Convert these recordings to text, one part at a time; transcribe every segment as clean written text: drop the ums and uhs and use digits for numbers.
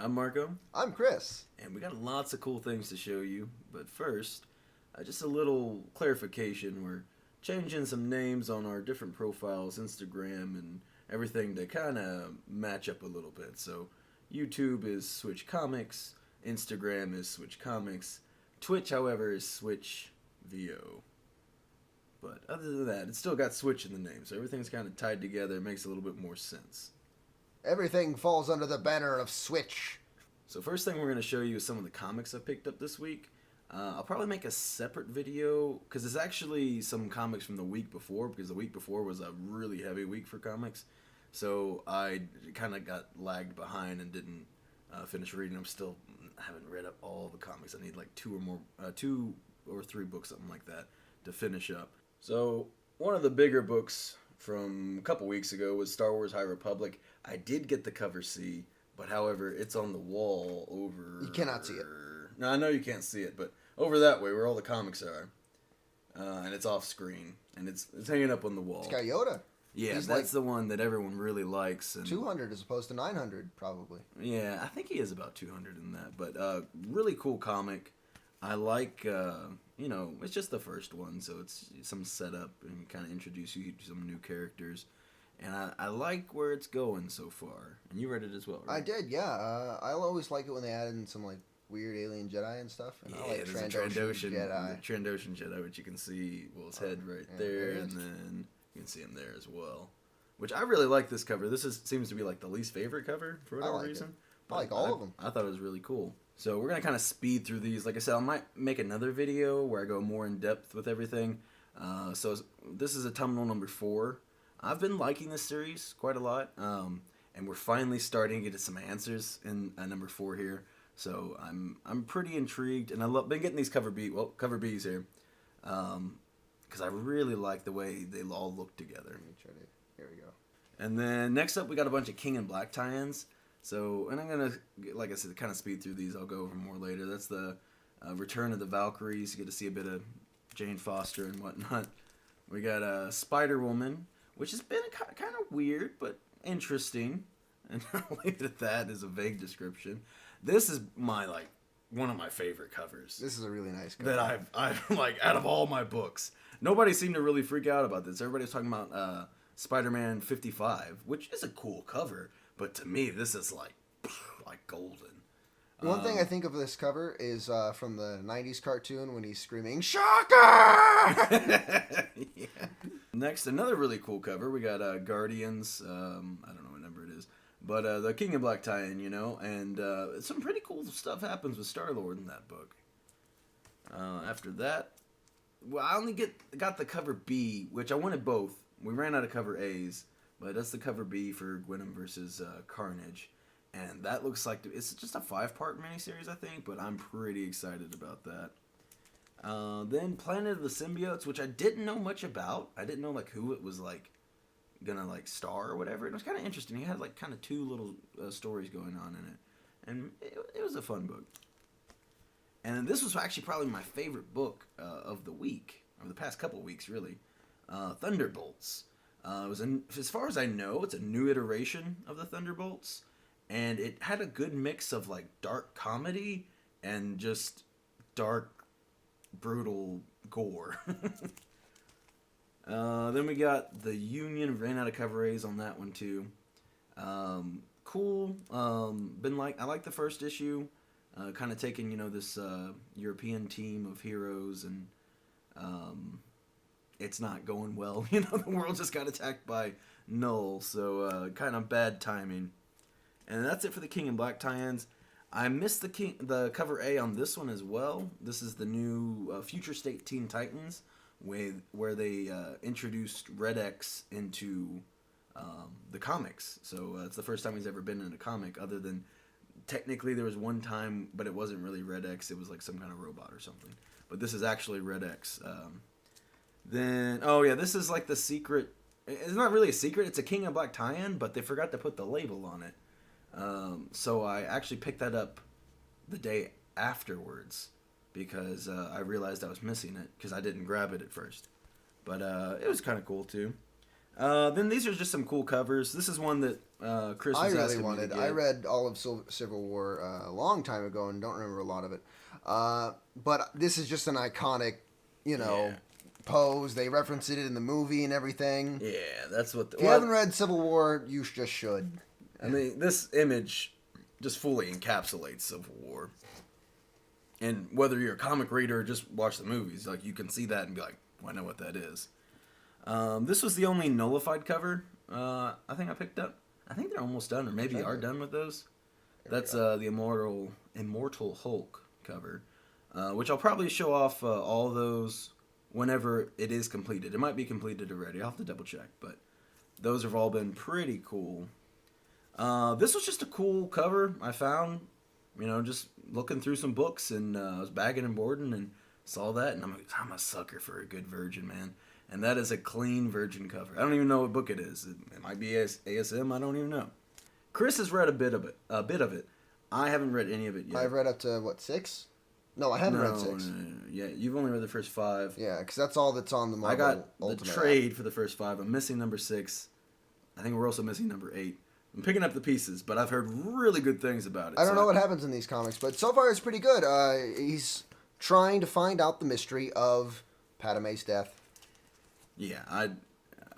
I'm Marco, I'm Chris. and we got lots of cool things to show you. But first, just a little clarification. We're changing some names on our different profiles, Instagram, and everything to kind of match up a little bit. So, YouTube is Switch Comics, Instagram is Switch Comics, Twitch, however, is Switch VO. But other than that, it's still got Switch in the name, so everything's kind of tied together. It makes a little bit more sense. Everything falls under the banner of Switch. So first thing we're going to show you is some of the comics I picked up this week. I'll probably make a separate video, because it's actually some comics from the week before, because the week before was a really heavy week for comics. So I kind of got lagged behind and didn't finish reading. I haven't read up all the comics. I need like two or three books, something like that, to finish up. So one of the bigger books from a couple weeks ago was Star Wars High Republic. I did get the cover C, but however, it's on the wall over... You cannot see it. No, I know you can't see it, but over that way, where all the comics are. And it's off screen, and it's hanging up on the wall. It's got Yoda. Yeah, He's that's the one that everyone really likes. And 200 as opposed to 900, probably. yeah, I think he is about 200 in that, but really cool comic. I like, it's just the first one, so it's some setup and kind of introduce you to some new characters. And I like where it's going so far. And you read it as well, right? I did, yeah. I always like it when they add in some like weird alien Jedi and stuff. And Yeah, I like there's Trandoshan Jedi. The Trandoshan Jedi, which you can see, his head right there, and then you can see him there as well. Which I really like this cover. Seems to be like the least favorite cover for whatever reason. I like all of them. I thought it was really cool. So we're going to kind of speed through these. Like I said, I might make another video where I go more in depth with everything. So this is a thumbnail number 4. I've been liking this series quite a lot. And we're finally starting to get some answers in number 4 here. So I'm pretty intrigued. And I've been getting these cover Bs here. Because I really like the way they all look together. Here we go. And then next up, we got a bunch of King and Black tie-ins. So, and I'm going to, like I said, kind of speed through these. I'll go over more later. That's the Return of the Valkyries. You get to see a bit of Jane Foster and whatnot. We got Spider-Woman, which has been kind of weird, but interesting. And I'll leave it at that as a vague description. This is one of my favorite covers. This is a really nice cover. That I've like, out of all my books. Nobody seemed to really freak out about this. Everybody was talking about Spider-Man 55, which is a cool cover. But to me, this is like golden. One thing I think of this cover is from the 90s cartoon when he's screaming, "Shocker!" Yeah. Next, another really cool cover. We got Guardians. I don't know what number it is. But the King of Black tie-in, and some pretty cool stuff happens with Star-Lord in that book. After that, well, I only got the cover B, which I wanted both. We ran out of cover A's. But that's the cover B for Gwenom versus Carnage. And that looks like it's just a 5-part miniseries, I think. But I'm pretty excited about that. Then Planet of the Symbiotes, which I didn't know much about. I didn't know who it was gonna star or whatever. It was kind of interesting. He had kind of 2 little stories going on in it. And it was a fun book. And this was actually probably my favorite book of the week. Of the past couple weeks, really. Thunderbolts. As far as I know, it's a new iteration of the Thunderbolts, and it had a good mix of dark comedy and just dark, brutal gore. Then we got the Union. Ran out of cover A's on that one too. Cool. I like the first issue. Kind of taking this European team of heroes and. It's not going well. The world just got attacked by Null, so kind of bad timing. And that's it for the King and Black tie-ins. I missed the cover A on this one as well. This is the new Future State Teen Titans, where they introduced Red X into the comics. So it's the first time he's ever been in a comic, other than technically there was one time, but it wasn't really Red X. It was some kind of robot or something. But this is actually Red X. Then, this is the secret. It's not really a secret. It's a King of Black tie-in, but they forgot to put the label on it. So I actually picked that up the day afterwards because I realized I was missing it because I didn't grab it at first. But it was kind of cool too. Then these are just some cool covers. This is one that Chris I was really asking wanted. me to get. I read all of Civil War a long time ago and don't remember a lot of it. But this is just an iconic, Yeah. pose. They reference it in the movie and everything. Yeah, that's what. If you haven't read Civil War, you just should. I mean, this image just fully encapsulates Civil War. And whether you're a comic reader or just watch the movies, like you can see that and be like, well, I know what that is. This was the only nullified cover I think I picked up. I think they're almost done, or maybe are done with those. That's the Immortal Hulk cover, which I'll probably show off all those whenever it is completed. It might be completed already. I'll have to double check, but those have all been pretty cool. This was just a cool cover I found, just looking through some books, and I was bagging and boarding and saw that, and I'm a sucker for a good Virgin, man. And that is a clean Virgin cover. I don't even know what book it is. It might be ASM. I don't even know. Chris has read a bit of it. I haven't read any of it yet. I've read up to, 6? No, I haven't read 6. No. Yeah, you've only read the first 5. Yeah, because that's all that's on the Marvel I got Ultimate the trade for the first 5. I'm missing number 6. I think we're also missing number 8. I'm picking up the pieces, but I've heard really good things about it. I don't know what happens in these comics, but so far it's pretty good. He's trying to find out the mystery of Padme's death. Yeah,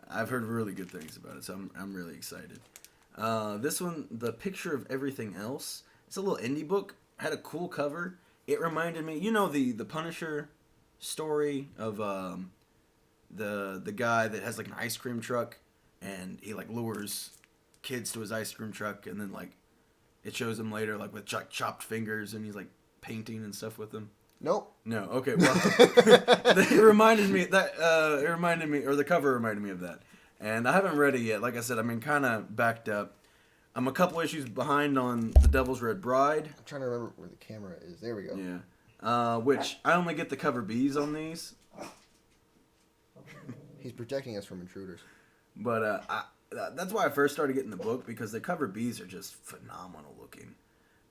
I've heard really good things about it, so I'm really excited. This one, The Picture of Everything Else, it's a little indie book. Had a cool cover. It reminded me, the Punisher story of the guy that has like an ice cream truck, and he like lures kids to his ice cream truck, and then like it shows him later like with chopped fingers, and he's like painting and stuff with them. Nope. No. Okay. Well, it reminded me, or the cover reminded me of that. And I haven't read it yet. Like I said, kind of backed up. I'm a couple issues behind on The Devil's Red Bride. I'm trying to remember where the camera is. There we go. Yeah. Which I only get the cover B's on these. He's protecting us from intruders. But that's why I first started getting the book, because the cover B's are just phenomenal looking.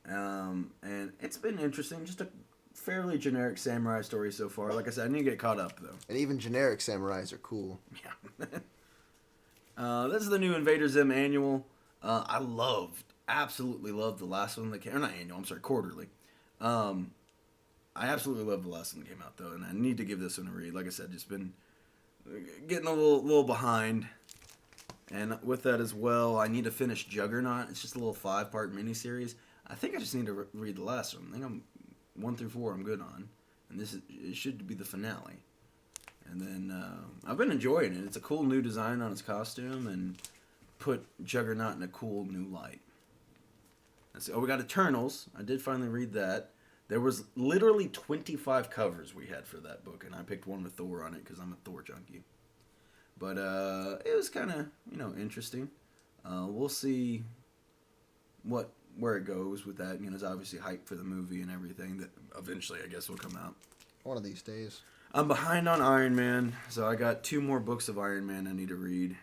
And it's been interesting. Just a fairly generic samurai story so far. Like I said, I need to get caught up though. And even generic samurais are cool. Yeah. This is the new Invader Zim annual. I absolutely loved the last one that came. Or not annual. I'm sorry, quarterly. I absolutely loved the last one that came out though, and I need to give this one a read. Like I said, just been getting a little behind. And with that as well, I need to finish Juggernaut. It's just a little 5-part miniseries. I think I just need to read the last one. I think I'm 1 through 4 I'm good on, and it should be the finale. And then I've been enjoying it. It's a cool new design on its costume, and put Juggernaut in a cool new light. We got Eternals. I did finally read that. There was literally 25 covers we had for that book, and I picked one with Thor on it because I'm a Thor junkie. But it was kind of interesting. We'll see where it goes with that. There's obviously hype for the movie and everything that eventually I guess will come out. One of these days. I'm behind on Iron Man, so I got 2 more books of Iron Man I need to read.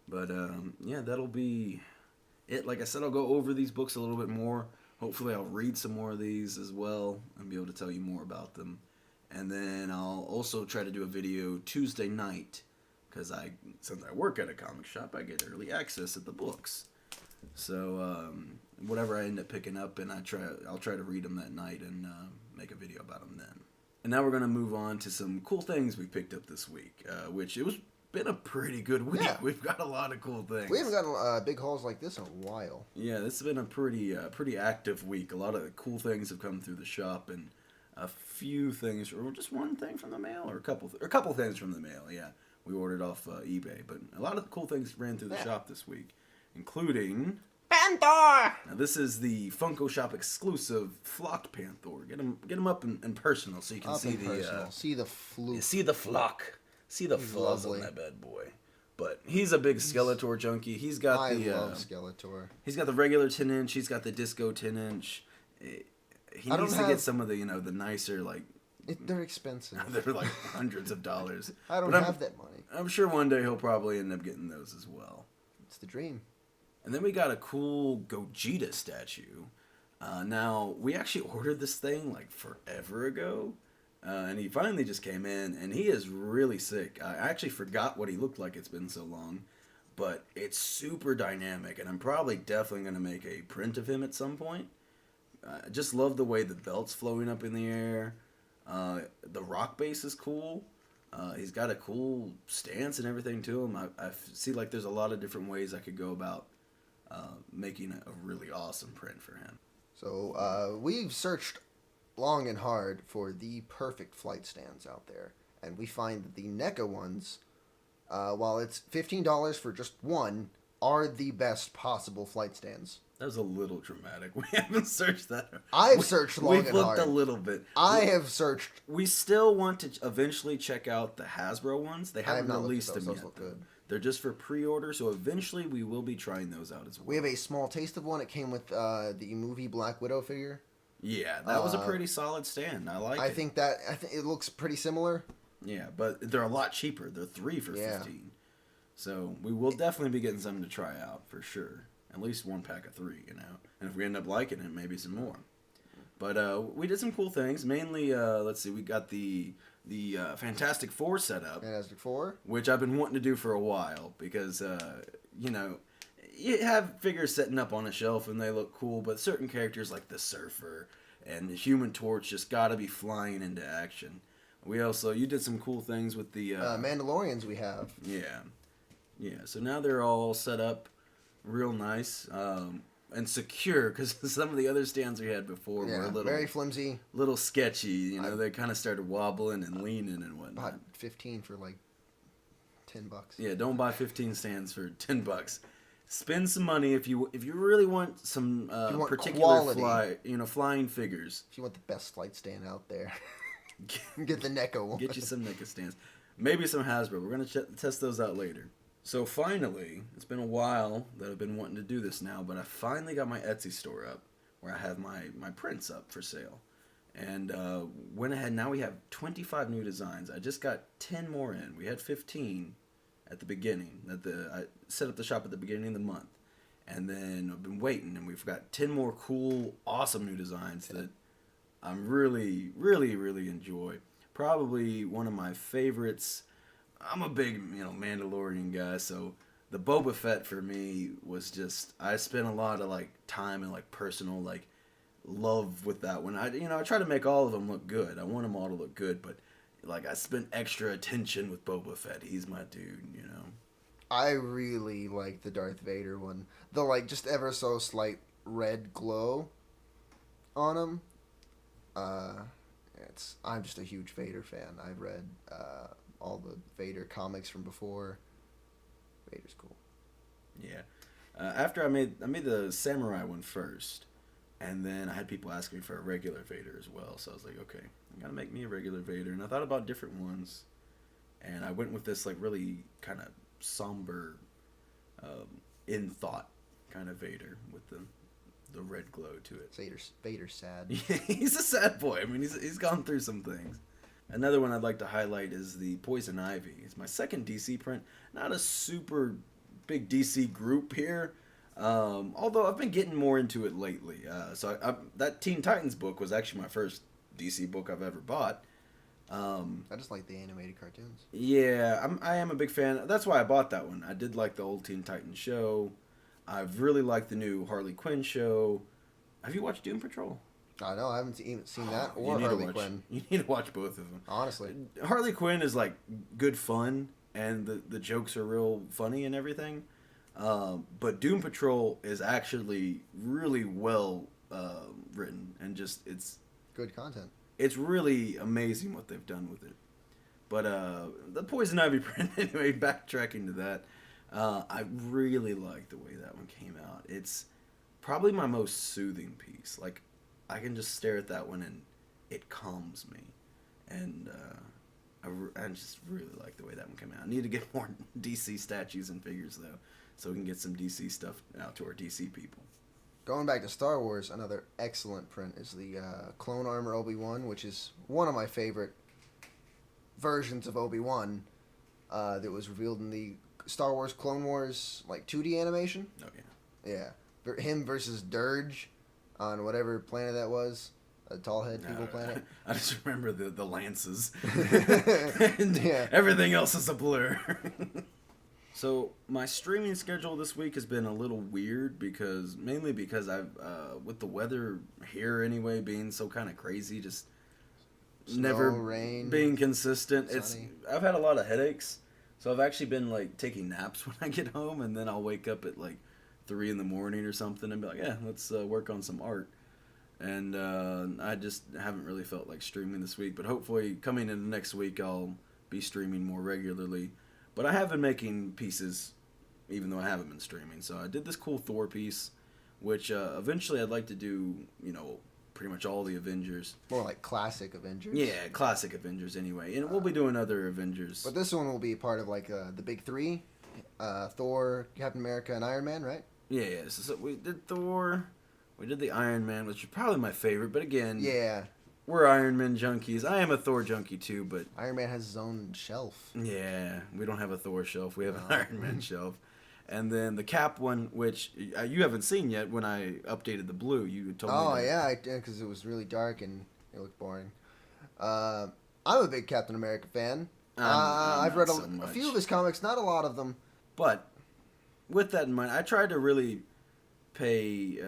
But yeah, that'll be it. Like I said, I'll go over these books a little bit more. Hopefully I'll read some more of these as well and be able to tell you more about them. And then I'll also try to do a video Tuesday night, because since I work at a comic shop, I get early access at the books. So whatever I end up picking up, and I'll try to read them that night and make a video about them then. And now we're going to move on to some cool things we picked up this week, which it was been a pretty good week. Yeah. We've got a lot of cool things. We haven't gotten big hauls like this in a while. Yeah, this has been a pretty active week. A lot of cool things have come through the shop, and a few things, or just one thing from the mail, or a couple things from the mail. Yeah, we ordered off eBay, but a lot of the cool things ran through the shop this week, including Panther. Now this is the Funko Shop exclusive flocked Panther. Get him up and personal so you can see see the fluke. See the flock. See the fuzz on that bad boy. But he's a big Skeletor junkie. He's got I love Skeletor. He's got the regular 10-inch. He's got the disco 10-inch. He needs to get some of the the nicer they're expensive. They're like hundreds of dollars. I don't have that money. I'm sure one day he'll probably end up getting those as well. It's the dream. And then we got a cool Gogeta statue. Now, we actually ordered this thing forever ago. And he finally just came in, and he is really sick. I actually forgot what he looked like. It's been so long, but it's super dynamic, and I'm probably definitely going to make a print of him at some point. I just love the way the belt's floating up in the air. The rock base is cool. He's got a cool stance and everything to him. I see like there's a lot of different ways I could go about making a really awesome print for him. So we've searched long and hard for the perfect flight stands out there, and we find that the NECA ones, while it's $15 for just one, are the best possible flight stands. That was a little dramatic. We haven't searched that. I've searched long and hard. We've looked a little bit. I have searched. We still want to eventually check out the Hasbro ones. They haven't not released them those. yet. Those look good. They're just for pre-order, so eventually we will be trying those out as well. We have a small taste of one. It came with the movie Black Widow figure. Yeah, that was a pretty solid stand. I like it. I think it looks pretty similar. Yeah, but they're a lot cheaper. They're 3 for $15. So we will definitely be getting something to try out for sure. At least one pack of 3, you know. And if we end up liking it, maybe some more. But we did some cool things. Mainly, let's see, we got the Fantastic Four set up. Fantastic Four? Which I've been wanting to do for a while because, you know, you have figures setting up on a shelf and they look cool, but certain characters like the Surfer and the Human Torch just got to be flying into action. You did some cool things with the... Mandalorians we have. Yeah, so now they're all set up real nice and secure because some of the other stands we had before were a little... very flimsy. Little sketchy, you know, they kind of started wobbling and leaning and whatnot. Bought 15 for like $10. Yeah, don't buy 15 stands for $10. Spend some money if you really want some particular flying figures. If you want the best flight stand out there, get the NECA one. Get you some NECA stands. Maybe some Hasbro. We're going to test those out later. So finally, it's been a while that I've been wanting to do this now, but I finally got my Etsy store up where I have my prints up for sale. And went ahead. Now we have 25 new designs. I just got 10 more in. We had 15 at the beginning. I set up the shop at the beginning of the month. And then I've been waiting, and we've got 10 more cool, awesome new designs that I'm really, really, really enjoy. Probably one of my favorites. I'm a big, Mandalorian guy, so the Boba Fett for me was just, I spent a lot of time and personal love with that one. I try to make all of them look good. I want them all to look good, but I spent extra attention with Boba Fett. He's my dude, I really like the Darth Vader one. The just ever so slight red glow on him. I'm just a huge Vader fan. I've read all the Vader comics from before. Vader's cool. Yeah. After I made the samurai one first, and then I had people ask me for a regular Vader as well. So I was like, okay, I gotta make me a regular Vader. And I thought about different ones, and I went with this really kind of somber, in thought kind of Vader with the red glow to it. Vader's sad. Yeah, he's a sad boy. I mean, he's gone through some things. Another one I'd like to highlight is the Poison Ivy. It's my second DC print. Not a super big DC group here, although I've been getting more into it lately. That Teen Titans book was actually my first DC book I've ever bought. I just like the animated cartoons. Yeah, I am a big fan. That's why I bought that one. I did like the old Teen Titans show. I've really liked the new Harley Quinn show. Have you watched Doom Patrol? I know, I haven't even seen that or Harley Quinn. You need to watch both of them. Honestly. Harley Quinn is good fun, and the jokes are real funny and everything. But Doom Patrol is actually really well written, and it's good content. It's really amazing what they've done with it. But the Poison Ivy print, anyway, backtracking to that, I really like the way that one came out. It's probably my most soothing piece. I can just stare at that one and it calms me. And I just really like the way that one came out. I need to get more DC statues and figures, though, so we can get some DC stuff out to our DC people. Going back to Star Wars, another excellent print is the Clone Armor Obi-Wan, which is one of my favorite versions of Obi-Wan that was revealed in the Star Wars Clone Wars 2D animation. Oh, yeah. Yeah. Him versus Dirge on whatever planet that was. A tall head people planet. I just remember the lances. Yeah. Everything else is a blur. So my streaming schedule this week has been a little weird mainly because I've with the weather here anyway being so kind of crazy, just Snow, never rain, being consistent. sunny. I've had a lot of headaches, so I've actually been like taking naps when I get home, and then I'll wake up at like 3 in the morning or something and be like, yeah, let's work on some art. And I just haven't really felt like streaming this week, but hopefully coming into next week I'll be streaming more regularly. But I have been making pieces, even though I haven't been streaming. So I did this cool Thor piece, which eventually I'd like to do, pretty much all the Avengers. More like classic Avengers. Yeah, classic Avengers anyway. And we'll be doing other Avengers. But this one will be part of like the big three, Thor, Captain America, and Iron Man, right? Yeah. So we did Thor, we did the Iron Man, which is probably my favorite. But again, Yeah. we're Iron Man junkies. I am a Thor junkie too, but Iron Man has his own shelf. yeah, we don't have a Thor shelf. We have an No. Iron Man shelf. And then the Cap one, which you haven't seen yet when I updated the blue. You told me. Oh that. yeah, because it was really dark and it looked boring. I'm a big Captain America fan. I've read a few of his comics, not a lot of them. But with that in mind, I tried to really pay,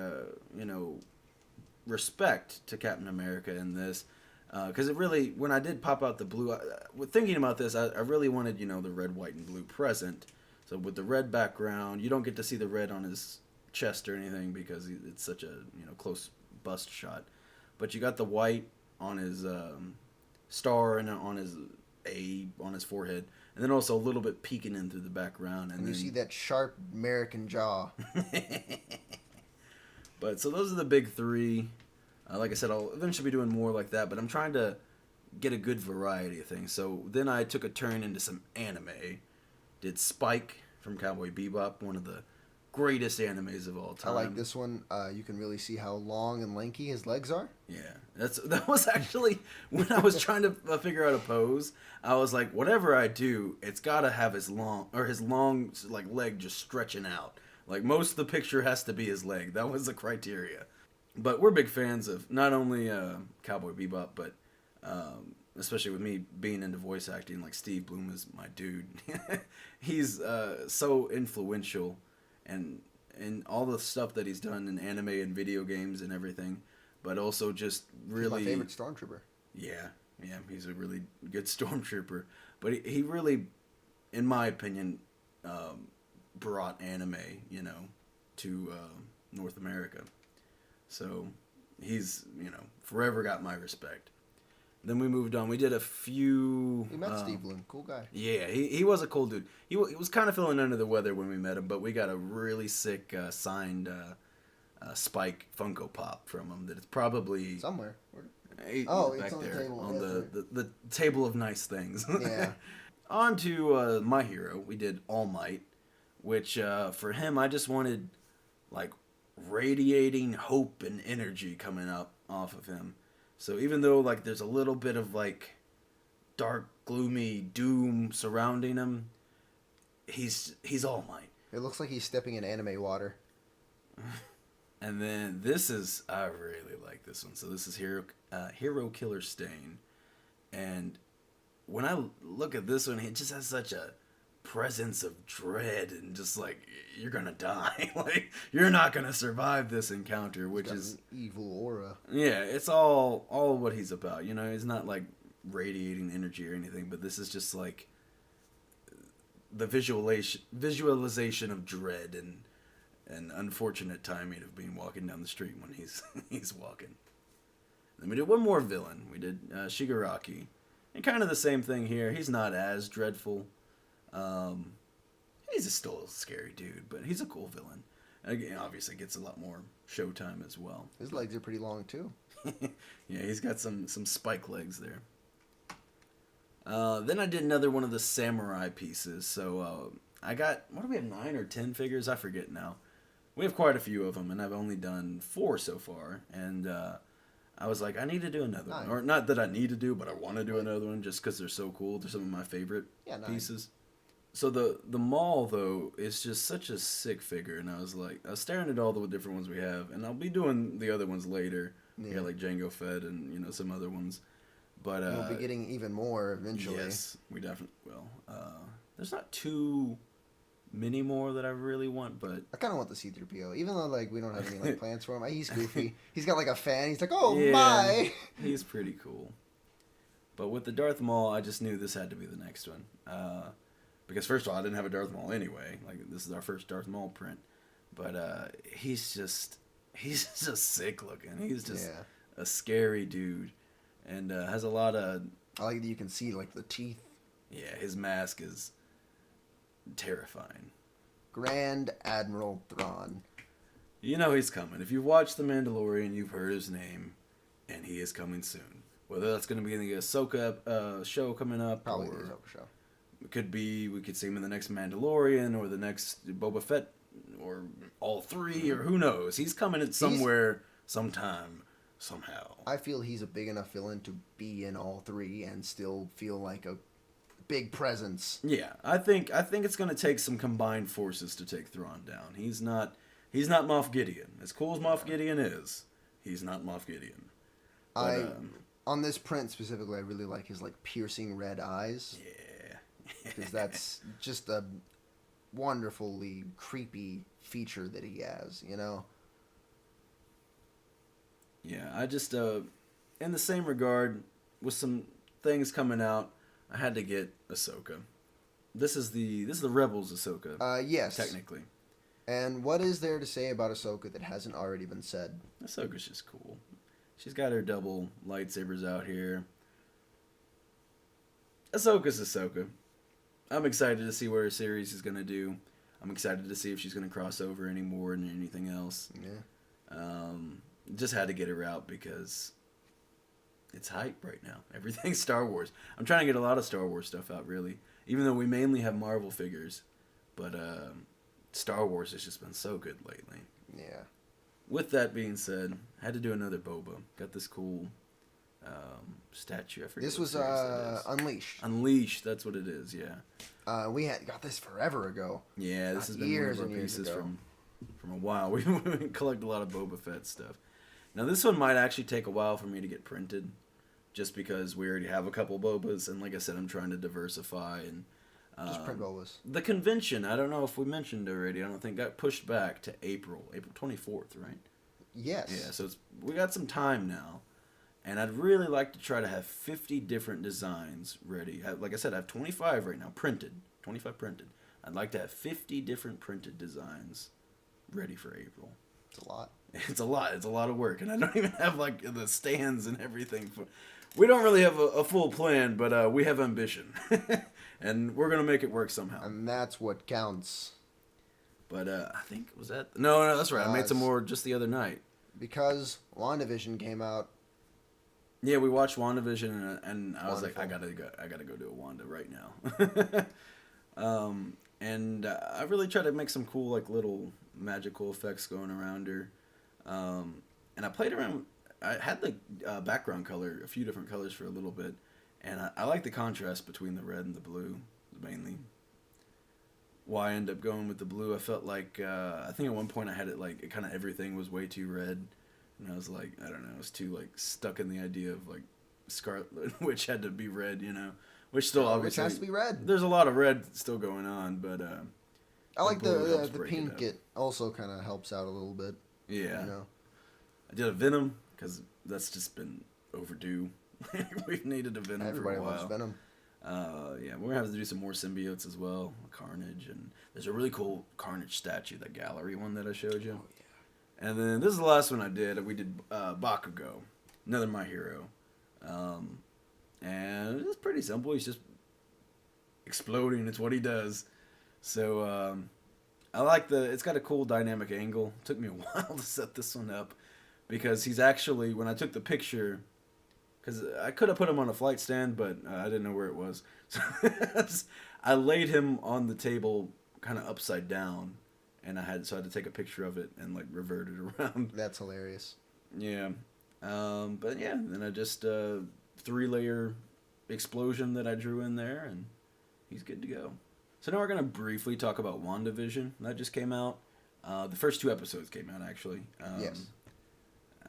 respect to Captain America in this. Because it really, when I did pop out the blue, thinking about this, I really wanted, the red, white, and blue present. So with the red background, you don't get to see the red on his chest or anything because it's such a, close bust shot. But you got the white on his star and on his A on his forehead. And then also a little bit peeking in through the background. And you see that sharp American jaw. But so those are the big three. Like I said, I'll eventually be doing more like that, but I'm trying to get a good variety of things. So then I took a turn into some anime. Did Spike from Cowboy Bebop, one of the greatest animes of all time. I like this one. You can really see how long and lanky his legs are. Yeah, that was actually when I was trying to figure out a pose. I was like, whatever I do, it's gotta have his long like leg just stretching out. Like most of the picture has to be his leg. That was the criteria. But we're big fans of not only Cowboy Bebop, but especially with me being into voice acting, like Steve Bloom is my dude. He's so influential, and all the stuff that he's done in anime and video games and everything, but also just really... He's my favorite stormtrooper. Yeah, he's a really good stormtrooper. But he really, in my opinion, brought anime, to North America. So he's, forever got my respect. Then we moved on. We did a few... We met Steve Bloom. Cool guy. Yeah, he was a cool dude. He was kind of feeling under the weather when we met him, but we got a really sick signed Spike Funko Pop from him that it's probably... Somewhere. It's on there, the table. on the table of nice things. Yeah. On to my hero. We did All Might, which for him, I just wanted, like, radiating hope and energy coming up off of him. So even though, like, there's a little bit of, like, dark, gloomy doom surrounding him, he's All Might. It looks like he's stepping in anime water. And then I really like this one. So this is Hero Killer Stain. And when I look at this one, it just has such a presence of dread and just like, you're gonna die. Like, you're not gonna survive this encounter, which is... an evil aura. Yeah, it's all what he's about. He's not like radiating energy or anything, but this is just like the visualization of dread and unfortunate timing of being walking down the street when he's walking. Then we did one more villain. We did Shigaraki. And kind of the same thing here. He's not as dreadful. He's still a scary dude, but he's a cool villain. Again, obviously gets a lot more showtime as well. His legs are pretty long too. Yeah, he's got some spike legs there. Then I did another one of the samurai pieces. So I got, what do we have, 9 or 10 figures? I forget now. We have quite a few of them, and I've only done 4 so far. And I was like, I need to do another one. Or not that I need to do, but I want to do another one just because they're so cool. They're some of my favorite pieces. So the Maul, though, is just such a sick figure. And I was staring at all the different ones we have. And I'll be doing the other ones later. You got like Jango Fett and, you know, some other ones. But we'll be getting even more eventually. Yes, we definitely will. There's not too many more that I really want, but I kind of want the C-3PO, even though like we don't have any like plans for him. He's goofy. He's got like a fan. He's like, oh yeah, my. He's pretty cool. But with the Darth Maul, I just knew this had to be the next one. Because first of all, I didn't have a Darth Maul anyway. Like, this is our first Darth Maul print. But he's just sick looking. He's just a scary dude, and has a lot of. I like that you can see like the teeth. Yeah, his mask is terrifying. Grand Admiral Thrawn. You know he's coming. If you've watched The Mandalorian, you've heard his name, and he is coming soon. Whether that's going to be in the Ahsoka show coming up, probably or the Ahsoka show. It could be we could see him in the next Mandalorian or the next Boba Fett or all three, or who knows. He's coming in somewhere, sometime, somehow. I feel he's a big enough villain to be in all three and still feel like a big presence. Yeah, I think it's going to take some combined forces to take Thrawn down. He's not Moff Gideon. As cool as Moff Gideon is, he's not Moff Gideon. But, on this print specifically, I really like his like piercing red eyes. Yeah. Because that's just a wonderfully creepy feature that he has, you know? Yeah, I just, in the same regard, with some things coming out, I had to get Ahsoka. This is the Rebels Ahsoka. Yes. Technically. And what is there to say about Ahsoka that hasn't already been said? Ahsoka's just cool. She's got her double lightsabers out here. Ahsoka's Ahsoka. I'm excited to see what her series is going to do. I'm excited to see if she's going to cross over any more than anything else. Yeah. Just had to get her out because it's hype right now. Everything's Star Wars. I'm trying to get a lot of Star Wars stuff out, really. Even though we mainly have Marvel figures. But Star Wars has just been so good lately. Yeah. With that being said, I had to do another Boba. Got this cool statue. I forget. This was Unleashed. Unleashed, that's what it is, yeah. We got this forever ago. Yeah, this has been years one of our and years pieces ago. from a while. We collect a lot of Boba Fett stuff. Now, this one might actually take a while for me to get printed, just because we already have a couple Bobas, and like I said, I'm trying to diversify. And Just print Bobas. The convention, I don't know if we mentioned already, I don't think, got pushed back to April 24th, right? Yes. Yeah, so we got some time now. And I'd really like to try to have 50 different designs ready. Like I said, I have 25 right now, printed. 25 printed. I'd like to have 50 different printed designs ready for April. It's a lot. It's a lot. It's a lot of work. And I don't even have, like, the stands and everything. We don't really have a full plan, but we have ambition. And we're going to make it work somehow. And that's what counts. But I think, was that... No, that's right. I made some more just the other night. Because WandaVision came out. Yeah, we watched WandaVision, and I was Wonderful. like, I gotta go do a Wanda right now. And I really tried to make some cool, like, little magical effects going around her. And I played around. I had the background color, a few different colors for a little bit, and I like the contrast between the red and the blue, mainly. Why I ended up going with the blue, I felt like, I think at one point I had it, like, kind of everything was way too red. And I was like, I don't know, I was too, like, stuck in the idea of, like, Scarlet Witch had to be red, you know? Which still obviously... Which has to be red. There's a lot of red still going on, but... I like the break pink. It also kind of helps out a little bit. Yeah. You know? I did a Venom, because that's just been overdue. We've needed a Venom Everybody for a while. loves Venom. Yeah, we're going to have to do some more symbiotes as well. Carnage, and there's a really cool Carnage statue, the gallery one that I showed you. Oh, yeah. And then this is the last one I did. We did Bakugo, another My Hero. And it's pretty simple. He's just exploding. It's what he does. So I like it's got a cool dynamic angle. It took me a while to set this one up because he's actually, when I took the picture, because I could have put him on a flight stand, but I didn't know where it was. So I laid him on the table kind of upside down. And I had to take a picture of it and, like, revert it around. That's hilarious. Yeah. But yeah, then I just 3-layer explosion that I drew in there, and he's good to go. So now we're going to briefly talk about WandaVision. That just came out. The first 2 episodes came out, actually. Yes.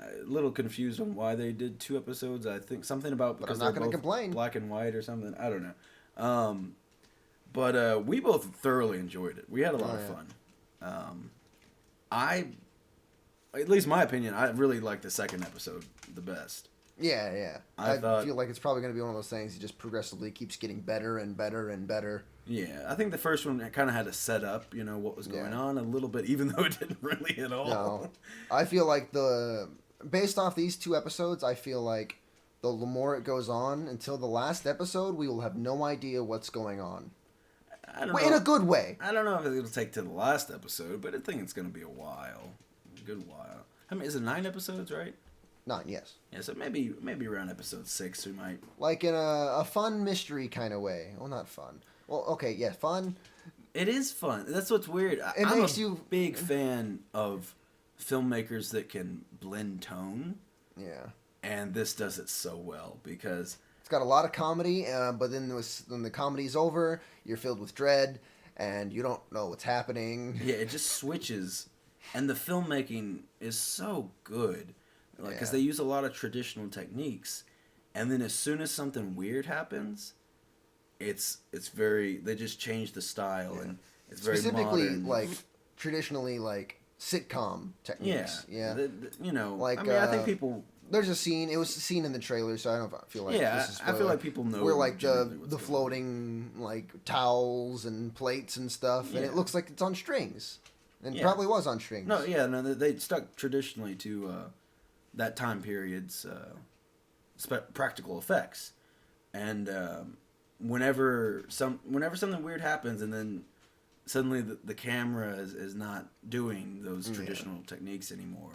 a little confused on why they did 2 episodes. I think something about But because I'm not they're going to both complain. black and white or something. I don't know. But we both thoroughly enjoyed it. We had a lot of fun. At least my opinion, I really liked the second episode the best. Yeah. I feel like it's probably going to be one of those things that just progressively keeps getting better and better and better. Yeah, I think the first one kind of had to set up, what was going on a little bit, even though it didn't really at all. No, I feel like based off these 2 episodes, I feel like the more it goes on until the last episode, we will have no idea what's going on. I don't know. In a good way. I don't know if it'll take to the last episode, but I think it's going to be a while. A good while. I mean, is it 9 episodes, right? 9, yes. Yeah, so maybe around episode 6 we might... Like in a fun mystery kind of way. Well, not fun. Well, okay, yeah, fun. It is fun. That's what's weird. I'm a big fan of filmmakers that can blend tone. Yeah. And this does it so well because... It's got a lot of comedy, but then when the comedy's over, you're filled with dread, and you don't know what's happening. Yeah, it just switches, and the filmmaking is so good, because they use a lot of traditional techniques, and then as soon as something weird happens, it's very. They just change the style, and it's very specifically modern. like traditionally like sitcom techniques. Yeah. Like I think people. There's a scene. It was a scene in the trailer, so I don't feel like this is I feel like people know. Where like the floating like towels and plates and stuff, and it looks like it's on strings, and probably was on strings. No, they stuck traditionally to that time period's practical effects, and whenever something weird happens, and then suddenly the camera is not doing those traditional techniques anymore,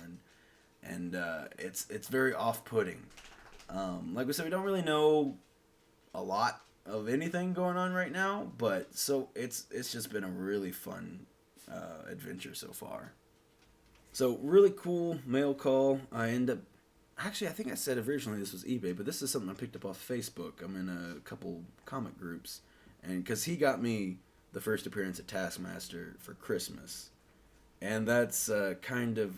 and it's very off-putting. Like we said, we don't really know a lot of anything going on right now, but so it's just been a really fun adventure so far. So really cool mail call. I think I said originally this was eBay, but this is something I picked up off Facebook. I'm in a couple comic groups, and because he got me the first appearance at Taskmaster for Christmas, and that's kind of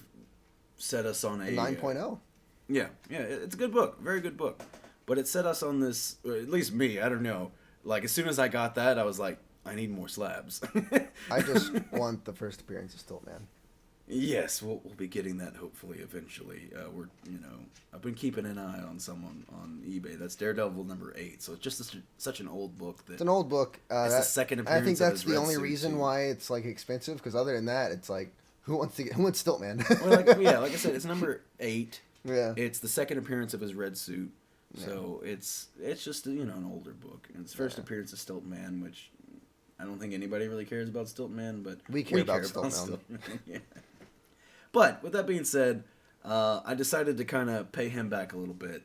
set us on a 9.0. Yeah, it's a good book, very good book, but it set us on this. At least me, I don't know. Like as soon as I got that, I was like, I need more slabs. I just want the first appearance of Stiltman. Yes, we'll be getting that hopefully eventually. I've been keeping an eye on someone on eBay. That's Daredevil number 8. So it's just such an old book that it's an old book. It's the second appearance. I think that's of his the red only suit, reason too. why it's like expensive. Because other than that, it's like who wants Stiltman? Well, like I said, it's number 8. Yeah, it's the second appearance of his red suit. So it's just an older book. And it's first appearance of Stiltman, which I don't think anybody really cares about Stiltman, but we care about Stiltman. Yeah. But with that being said, I decided to kind of pay him back a little bit.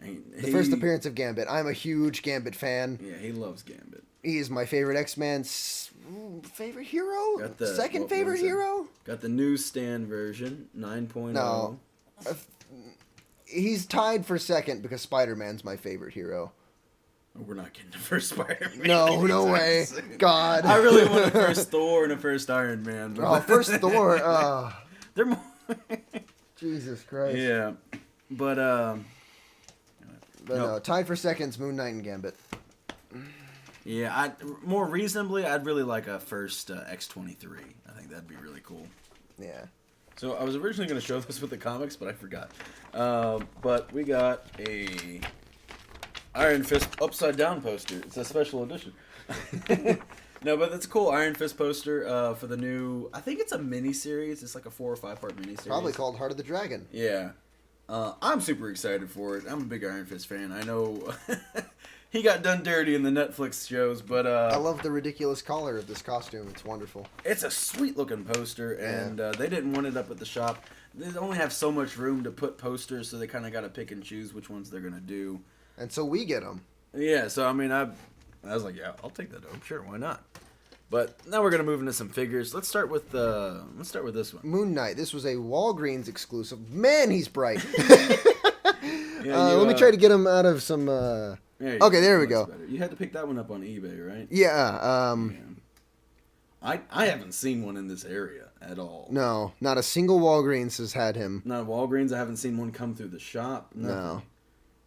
The first appearance of Gambit. I'm a huge Gambit fan. Yeah, he loves Gambit. He is my favorite X-Men's favorite hero? Second favorite hero? Got the newsstand version, 9.0. No. He's tied for second because Spider-Man's my favorite hero. We're not getting the first Spider-Man. No way. God. I really want a first Thor and a first Iron Man. First Thor. They're more... Jesus Christ. Yeah. But no, tied for second's Moon Knight and Gambit. Yeah, more reasonably, I'd really like a first X-23. I think that'd be really cool. Yeah. So I was originally going to show this with the comics, but I forgot. But we got a Iron Fist upside down poster. It's a special edition. No, but it's a cool Iron Fist poster for the new. I think it's a mini series. It's like a 4 or 5 part mini series. Probably called Heart of the Dragon. Yeah, I'm super excited for it. I'm a big Iron Fist fan. I know he got done dirty in the Netflix shows, but I love the ridiculous collar of this costume. It's wonderful. It's a sweet looking poster, and they didn't want it up at the shop. They only have so much room to put posters, so they kind of got to pick and choose which ones they're gonna do. And so we get them. Yeah, so I mean, I was like, yeah, I'll take that home. Sure, why not? But now we're gonna move into some figures. Let's start with this one. Moon Knight. This was a Walgreens exclusive. Man, he's bright. Let me try to get him out of some. Okay, there we go. Better. You had to pick that one up on eBay, right? Yeah. I haven't seen one in this area, at all. No, not a single Walgreens has had him. Not Walgreens. I haven't seen one come through the shop. Nothing. No.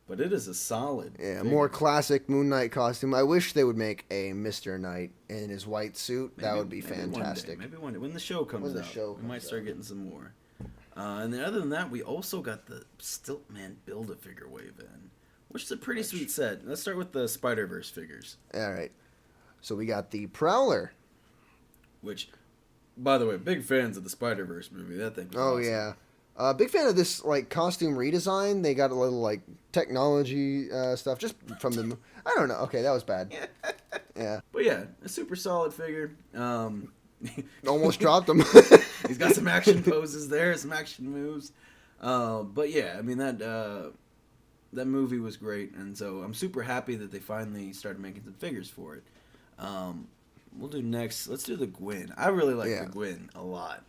But it is a solid. Yeah, figure. more classic Moon Knight costume. I wish they would make a Mr. Knight in his white suit. That would be fantastic. Maybe one day. When the show comes out, we might start getting some more. And then other than that, we also got the Stiltman Build-A-Figure wave in, which is a pretty sweet set. Let's start with the Spider-Verse figures. All right. So we got the Prowler. Which, by the way, big fans of the Spider-Verse movie. That thing was awesome. Yeah. Big fan of this like costume redesign. They got a little like technology stuff just from the. I don't know. Okay, that was bad. Yeah. But yeah, a super solid figure. Almost dropped him. He's got some action poses there, some action moves. But yeah, I mean that movie was great, and so I'm super happy that they finally started making some figures for it. We'll do next. Let's do the Gwen. I really like the Gwen a lot.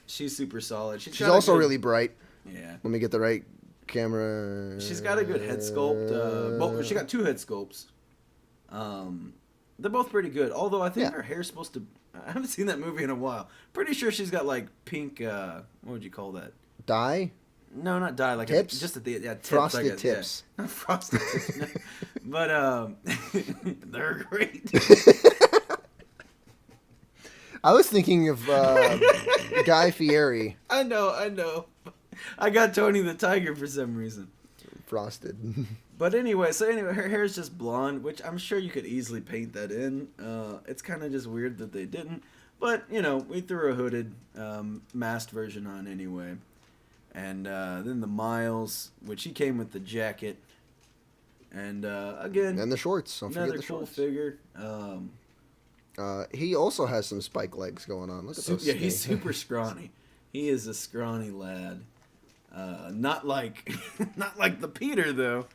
She's super solid. She's also really bright. Yeah. Let me get the right camera. She's got a good head sculpt. She got 2 head sculpts. They're both pretty good. Although I think her hair's supposed to. I haven't seen that movie in a while. Pretty sure she's got like pink. What would you call that? Dye? No, not dye. Like tips. Just at the tips. Frosted tips. Yeah. Not frosted tips. No. But they're great. I was thinking of Guy Fieri. I know. I got Tony the Tiger for some reason. Frosted. But anyway, her hair is just blonde, which I'm sure you could easily paint that in. It's kind of just weird that they didn't. But, we threw a hooded, masked version on anyway. And then the Miles, which he came with the jacket. And, again... And the shorts. Don't forget the cool shorts. figure. He also has some spike legs going on. Look at those. Yeah, he's super scrawny. He is a scrawny lad. Not like the Peter though.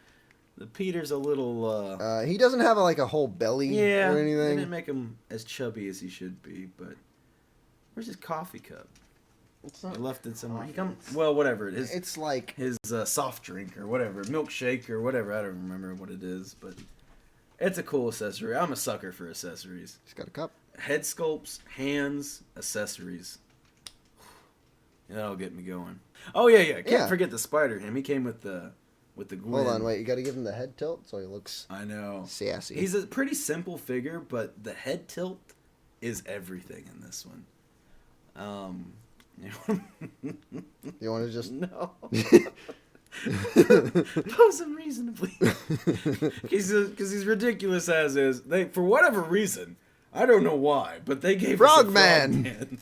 The Peter's a little. He doesn't have a whole belly or anything. They didn't make him as chubby as he should be. But where's his coffee cup? I left it somewhere. Well, whatever it is. It's like his soft drink or whatever, milkshake or whatever. I don't remember what it is, but. It's a cool accessory. I'm a sucker for accessories. He's got a cup. Head sculpts, hands, accessories. That'll get me going. Oh yeah. Can't forget the spider. He came with the Gwen. Hold on, wait. You got to give him the head tilt so he looks. I know. Sassy. He's a pretty simple figure, but the head tilt is everything in this one. You want to just no. Pose him reasonably. Because he's ridiculous as is. They, for whatever reason, I don't know why, but they gave us a Frogman.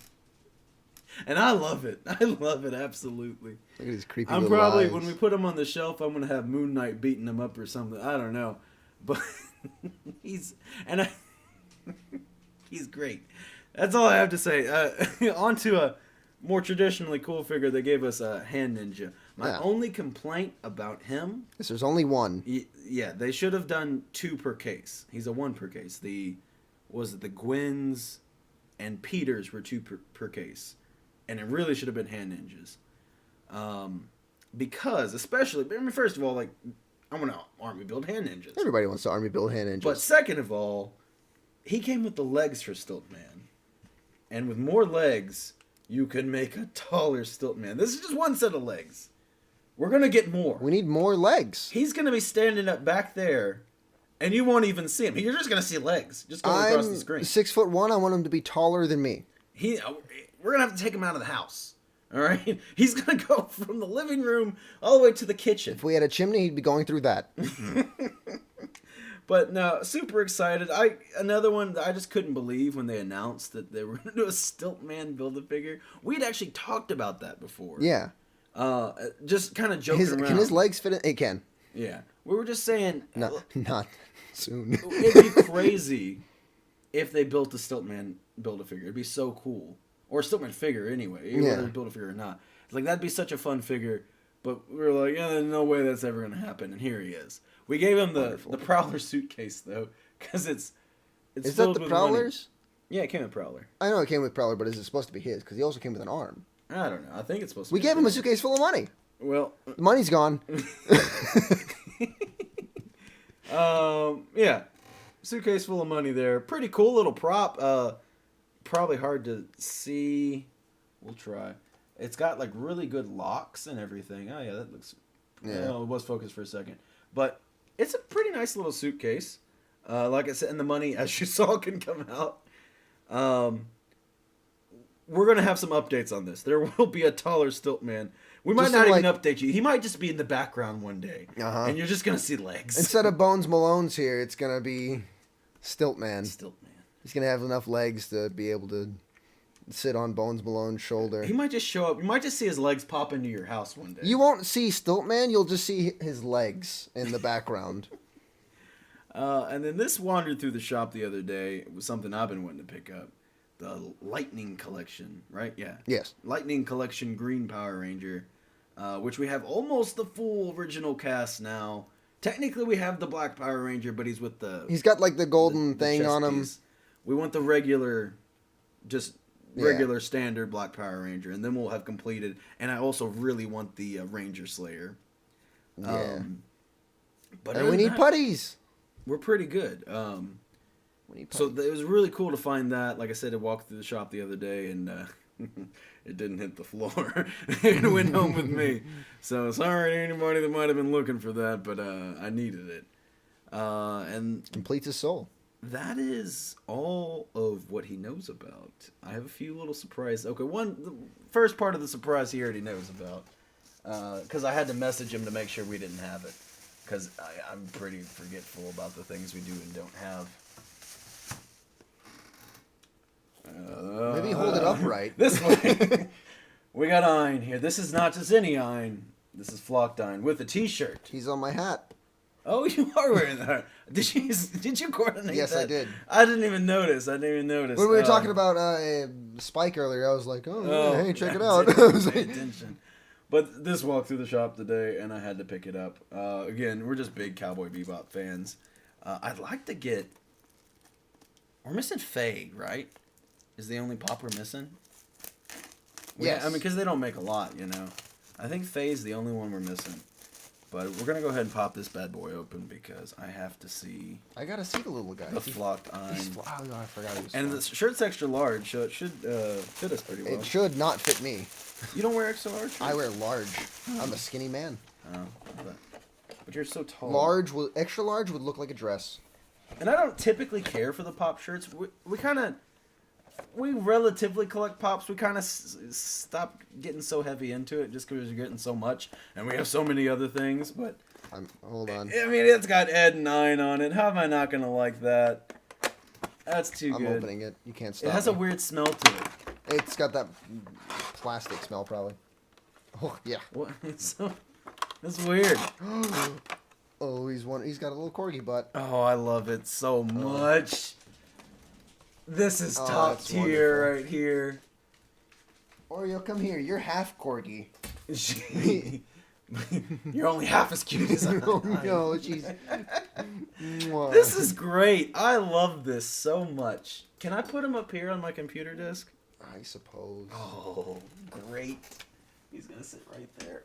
And I love it. I love it, absolutely. Look at his creepy I'm little probably, eyes. when we put him on the shelf, I'm going to have Moon Knight beating him up or something. I don't know. But he's great. That's all I have to say. On to a more traditionally cool figure. They gave us a Hand Ninja. My only complaint about him is there's only one. Yeah, they should have done 2 per case. He's a 1 per case. The Gwens and Peters were 2 per case. And it really should have been Hand Ninjas. Because, especially, I mean, first of all, I want to army build Hand Ninjas. Everybody wants to army build Hand Ninjas. But second of all, he came with the legs for Stiltman. And with more legs, you could make a taller Stiltman. This is just 1 set of legs. We're going to get more. We need more legs. He's going to be standing up back there, and you won't even see him. You're just going to see legs just going across the screen. 6'1". I want him to be taller than me. We're going to have to take him out of the house. All right? He's going to go from the living room all the way to the kitchen. If we had a chimney, he'd be going through that. But no, super excited. Another one that I just couldn't believe when they announced that they were going to do a Stiltman Build-A-Figure. We'd actually talked about that before. Yeah. Just kind of joking around. Can his legs fit in? It can. Yeah. We were just saying. No, not soon. It'd be crazy if they built a Stiltman Build-A-Figure. It'd be so cool. Or a Stiltman figure anyway, whether they build a figure or not. It's like, that'd be such a fun figure. But we were like, yeah, there's no way that's ever going to happen. And here he is. We gave him the Prowler suitcase, though, because it's is filled that the with Prowler's? Money. Yeah, it came with Prowler. I know it came with Prowler, but is it supposed to be his? Because he also came with an arm. I don't know. I think it's supposed to be. We gave him a suitcase full of money. Well, the money's gone. Yeah. Suitcase full of money there. Pretty cool little prop. Probably hard to see. We'll try. It's got like really good locks and everything. Oh yeah, that looks. Yeah. Oh, it was focused for a second, but it's a pretty nice little suitcase. Like I said, and the money, as you saw, can come out. We're gonna have some updates on this. There will be a taller Stiltman. We might Just not in, even like- update you. He might just be in the background one day, Uh-huh. and you're just gonna see legs. Instead of Bones Malone's here, it's gonna be Stiltman. Stiltman. He's gonna have enough legs to be able to sit on Bones Malone's shoulder. He might just show up. You might just see his legs pop into your house one day. You won't see Stiltman. You'll just see his legs in the background. And then this wandered through the shop the other day. It was something I've been wanting to pick up. The Lightning Collection, right? Yeah. Yes. Lightning Collection Green Power Ranger, which we have almost the full original cast now. Technically, we have the Black Power Ranger, but he's with the... He's got like the golden the thing chest on him. piece. We want the regular, just regular standard Black Power Ranger, and then we'll have completed. And I also really want the Ranger Slayer. Yeah. But And we need putties. We're pretty good. So it was really cool to find that. Like I said, I walked through the shop the other day, and it didn't hit the floor. It went home with me. So sorry to anybody that might have been looking for that, but I needed it. And Completes his soul. that is all of what he knows about. I have a few little surprises. Okay, the first part of the surprise he already knows about. Because I had to message him to make sure we didn't have it. Because I'm pretty forgetful about the things we do and don't have. Maybe hold it upright. This way. We got Ein here. This is not just any Ein. This is Flocked Ein with a t-shirt. He's on my hat. Oh, you are wearing that. Did you coordinate Yes, that? I did. I didn't even notice. When we were talking about Spike earlier, I was like, hey, check it I out. didn't pay attention. But this walked through the shop today, and I had to pick it up. Again, we're just big Cowboy Bebop fans. I'd like to get... We're missing Faye, right? Is the only pop we're missing? Yes. I mean, because they don't make a lot, you know. I think Faye's the only one we're missing. But we're going to go ahead and pop this bad boy open because I have to see I gotta see the little guy. the Flocked Ein. I forgot he was And the shirt's extra large, so it should fit us pretty well. It should not fit me. You don't wear extra large? I wear large. I'm a skinny man. Oh, but you're so tall. Extra large would look like a dress. And I don't typically care for the pop shirts. We relatively collect pops. We kind of stopped getting so heavy into it just because we're getting so much. And we have so many other things. But Hold on. I mean, it's got Ed and Nine on it. How am I not going to like that? That's too good. I'm opening it. You can't stop It has me. a weird smell to it. It's got that plastic smell, probably. Oh, yeah. What? It's weird. Oh, he's got a little corgi butt. Oh, I love it so much. This is top that's tier wonderful. right here. Oreo, come here. You're half corgi. You're only half as cute as I Oh, am. no, she's... Mwah. This is great. I love this so much. Can I put him up here on my computer desk? I suppose. Oh, great. He's going to sit right there.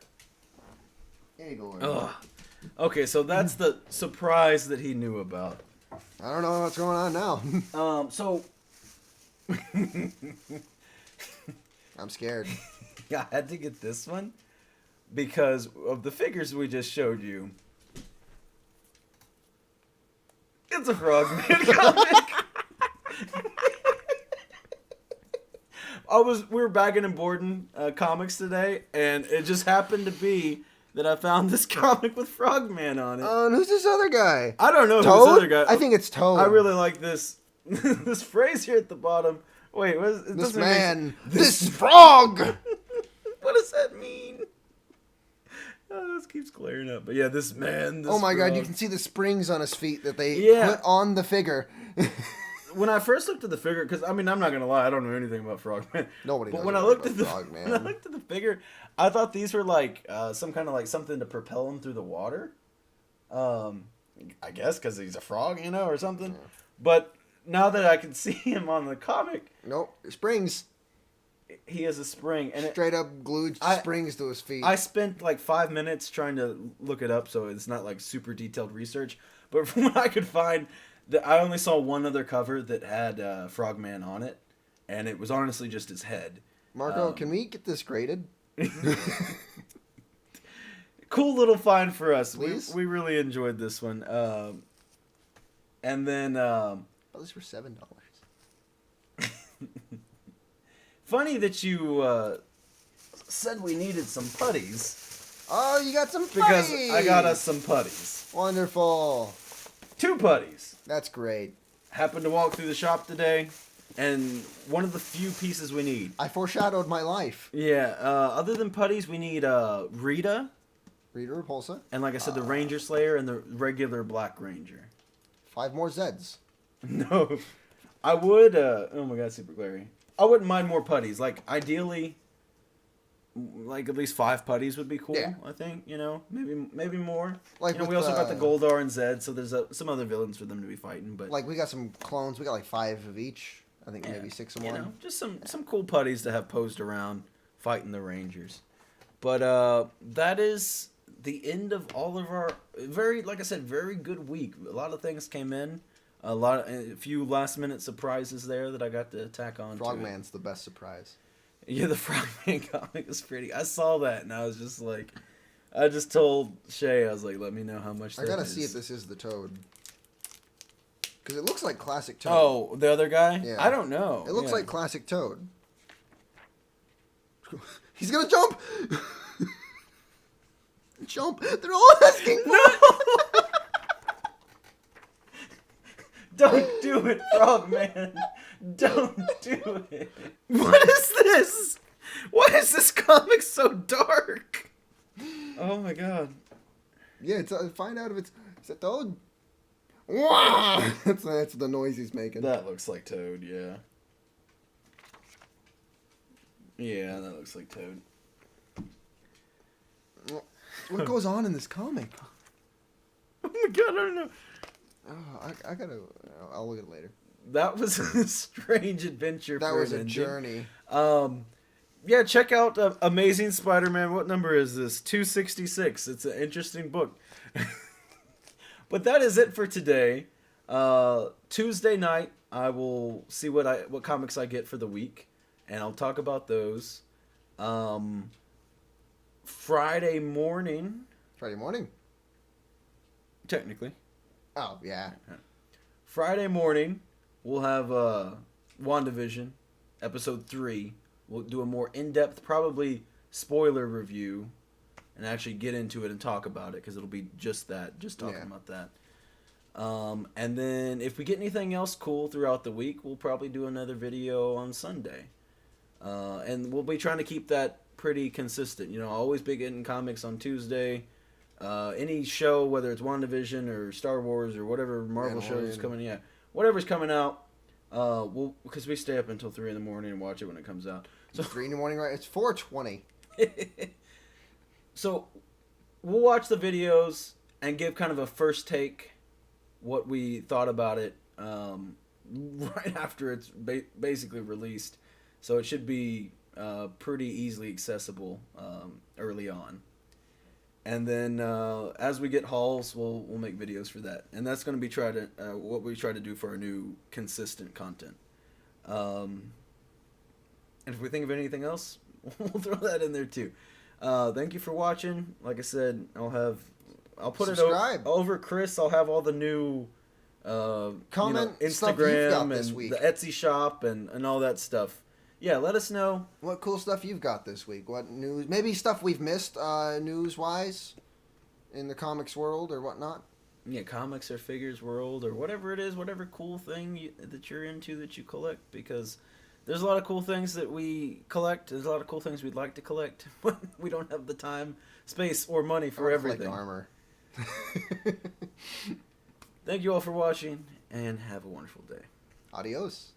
There you go, Oreo. Ugh. Okay, so that's the surprise that he knew about. I don't know what's going on now. So I'm scared. I had to get this one because of the figures we just showed you. It's a Frogman comic. We were bagging and boarding comics today, and it just happened to be that I found this comic with Frogman on it. And who's this other guy? I don't know who Toad? this other guy. I think it's Toad. I really like this this phrase here at the bottom. Wait, what is it? This doesn't man. make- This frog! What does that mean? Oh, this keeps clearing up. But yeah, this man. This Oh my god, you frog. can see the springs on his feet that they Yeah. put on the figure. When I first looked at the figure, because I mean, I'm not gonna lie, I don't know anything about Frogman. Nobody But knows when I anything looked at about the Frogman. when I looked at the figure, I thought these were like some kind of like something to propel him through the water. I guess because he's a frog, you know, or something. Yeah. But now that I can see him on the comic, Nope, springs. he has a spring, and Straight up glued I- springs to his feet. I spent like 5 minutes trying to look it up, so it's not like super detailed research. But from what I could find, I only saw one other cover that had Frogman on it, and it was honestly just his head. Marco, can we get this graded? Cool little find for us. Please? We really enjoyed this one. And then Oh, these were $7. funny that you said we needed some putties. Oh, you got some putties! Because I got us some putties. Wonderful. 2 putties. That's great. Happened to walk through the shop today, and one of the few pieces we need. I foreshadowed my life. Yeah, other than putties, we need Rita. Rita Repulsa. And like I said, the Ranger Slayer and the regular Black Ranger. 5 more Zeds. No. I would, oh my god, super glary. I wouldn't mind more putties. Like, ideally, like at least 5 putties would be cool, Yeah. I think, you know? Maybe more. Like you know, with we also got the the- Goldar and Zed, so there's some other villains for them to be fighting, but... Like, we got some clones. We got like 5 of each. I think yeah, maybe 6 of you one. know, just some cool putties to have posed around fighting the Rangers. But that is the end of all of our like I said, very good week. A lot of things came in. A few last minute surprises there that I got to tack on. Frogman's the best surprise. Yeah, the Frogman comic is pretty. I saw that and I was just like, I just told Shay, I was like, let me know how much. I gotta see if this is the Toad. Because it looks like classic Toad. Oh, the other guy? Yeah. I don't know. It looks Yeah. like classic Toad. He's gonna jump! Jump! They're all asking for it! Don't do it, Frogman. Don't do it. What is this? Why is this comic so dark? Oh my god. Yeah, find out if it's a Toad. Wah! That's the noise he's making. That looks like Toad, yeah. Yeah, that looks like Toad. What goes on in this comic? Oh my god, I don't know. Oh, I gotta. I'll look at it later. That was a strange adventure. That for was an a ending. journey. Yeah, check out Amazing Spider-Man. What number is this? 266. It's an interesting book. But that is it for today. Tuesday night, I will see what comics I get for the week, and I'll talk about those. Friday morning, Friday morning. technically. Oh yeah. Friday morning, we'll have WandaVision, episode 3. We'll do a more in-depth, probably spoiler review, and actually get into it and talk about it, because it'll be just that, just talking about that. And then if we get anything else cool throughout the week, we'll probably do another video on Sunday. And we'll be trying to keep that pretty consistent. You know, always be getting comics on Tuesday. Any show, whether it's WandaVision or Star Wars or whatever Marvel show is coming, whatever's coming out, because we stay up until 3 in the morning and watch it when it comes out. So 3 in the morning, right? It's 4:20. So we'll watch the videos and give kind of a first take, what we thought about it, right after it's basically released. So it should be pretty easily accessible early on. And then as we get hauls, we'll make videos for that. And that's going to be what we try to do for our new consistent content. And if we think of anything else, we'll throw that in there too. Thank you for watching. Like I said, I'll put Subscribe. it over Chris. I'll have all the new Comment stuff you've Instagram got and this week. the Etsy shop and all that stuff. Yeah, let us know. What cool stuff you've got this week? What news? Maybe stuff we've missed news-wise in the comics world or whatnot. Yeah, comics or figures world or whatever it is, whatever cool thing that you're into that you collect, because there's a lot of cool things that we collect. There's a lot of cool things we'd like to collect, but we don't have the time, space, or money for everything. Like armor. Thank you all for watching, and have a wonderful day. Adios.